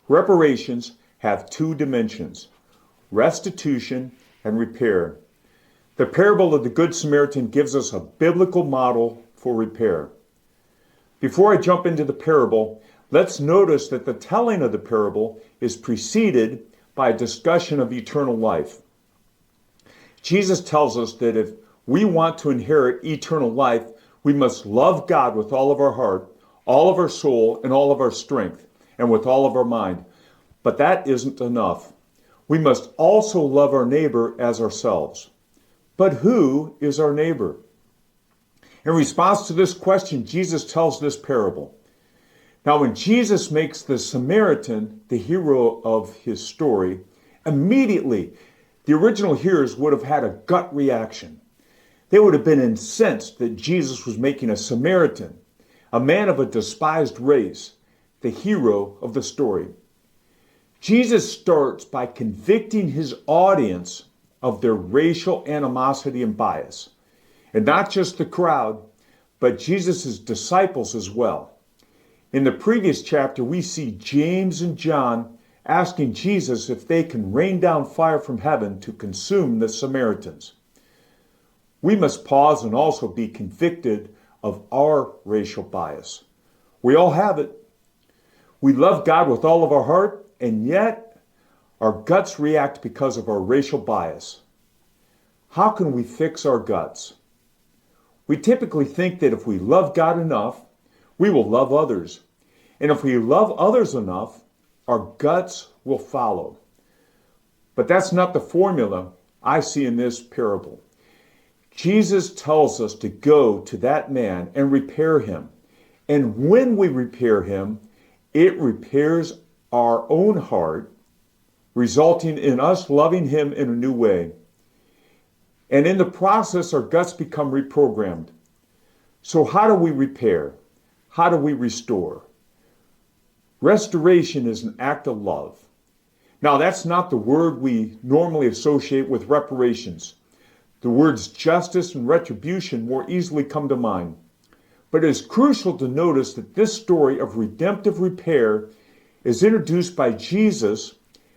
Reparations have two dimensions: restitution and repair. The parable of the Good Samaritan gives us a biblical model for repair. Before I jump into the parable, let's notice that the telling of the parable is preceded by a discussion of eternal life. Jesus tells us that if we want to inherit eternal life, we must love God with all of our heart, all of our soul, and all of our strength, and with all of our mind. But that isn't enough. We must also love our neighbor as ourselves. But who is our neighbor? In response to this question, Jesus tells this parable. Now, when Jesus makes the Samaritan the hero of his story, immediately the original hearers would have had a gut reaction. They would have been incensed that Jesus was making a Samaritan, a man of a despised race, the hero of the story. Jesus starts by convicting his audience of their racial animosity and bias. And not just the crowd, but Jesus' disciples as well. In the previous chapter, we see James and John asking Jesus if they can rain down fire from heaven to consume the Samaritans. We must pause and also be convicted of our racial bias. We all have it. We love God with all of our heart, and yet our guts react because of our racial bias. How can we fix our guts? We typically think that if we love God enough, we will love others. And if we love others enough, our guts will follow. But that's not the formula I see in this parable. Jesus tells us to go to that man and repair him. And when we repair him, it repairs our own heart, resulting in us loving him in a new way. And in the process, our guts become reprogrammed. So how do we repair? How do we restore? Restoration is an act of love. Now, that's not the word we normally associate with reparations. The words justice and retribution more easily come to mind. But it is crucial to notice that this story of redemptive repair is introduced by Jesus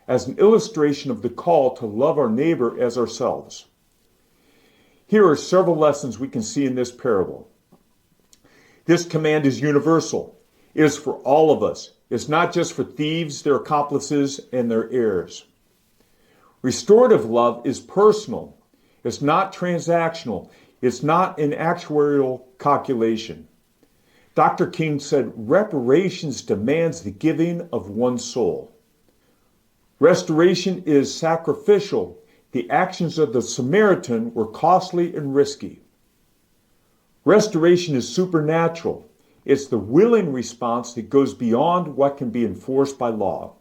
as an illustration of the call to love our neighbor as ourselves. Here are several lessons we can see in this parable. This command is universal. It is for all of us. It's not just for thieves, their accomplices, and their heirs. Restorative love is personal. It's not transactional. It's not an actuarial calculation. Dr. King said, reparations demands the giving of one's soul. Restoration is sacrificial. The actions of the Samaritan were costly and risky. Restoration is supernatural. It's the willing response that goes beyond what can be enforced by law.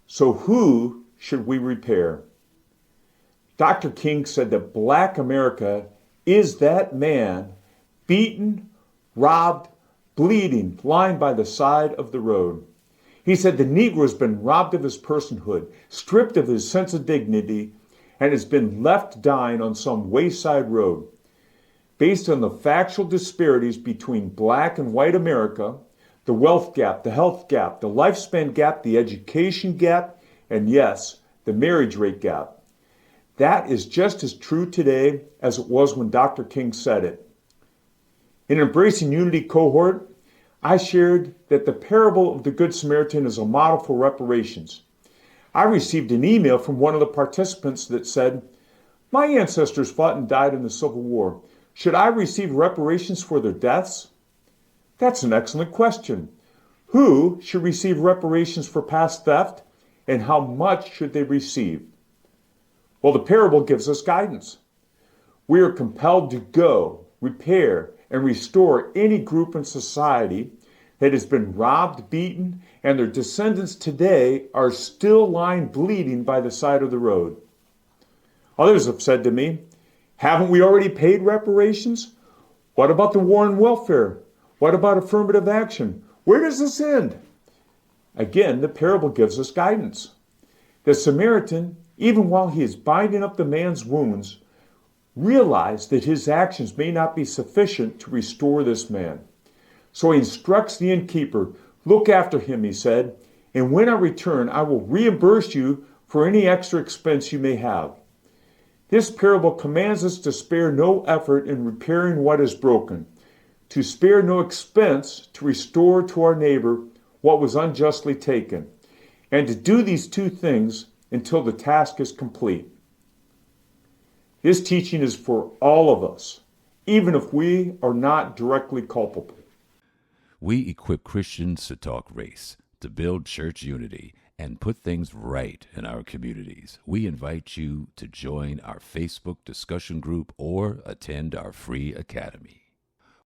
So who should we repair? Dr. King said that Black America is that man beaten, robbed, bleeding, lying by the side of the road. He said the Negro has been robbed of his personhood, stripped of his sense of dignity, and has been left dying on some wayside road. Based on the factual disparities between Black and white America, the wealth gap, the health gap, the lifespan gap, the education gap, and yes, the marriage rate gap. That is just as true today as it was when Dr. King said it. In Embracing Unity cohort, I shared that the parable of the Good Samaritan is a model for reparations. I received an email from one of the participants that said, "My ancestors fought and died in the Civil War. Should I receive reparations for their deaths?" That's an excellent question. Who should receive reparations for past theft, and how much should they receive? Well, the parable gives us guidance. We are compelled to go, repair, and restore any group in society that has been robbed, beaten, and their descendants today are still lying bleeding by the side of the road. Others have said to me, haven't we already paid reparations? What about the war on welfare? What about affirmative action? Where does this end? Again, the parable gives us guidance. The Samaritan, even while he is binding up the man's wounds, realized that his actions may not be sufficient to restore this man. So he instructs the innkeeper, "Look after him," he said, and when I return, I will reimburse you for any extra expense you may have. This parable commands us to spare no effort in repairing what is broken, to spare no expense to restore to our neighbor what was unjustly taken, and to do these two things until the task is complete. This teaching is for all of us, even if we are not directly culpable. We equip Christians to talk race, to build church unity, and put things right in our communities. We invite you to join our Facebook discussion group or attend our free academy.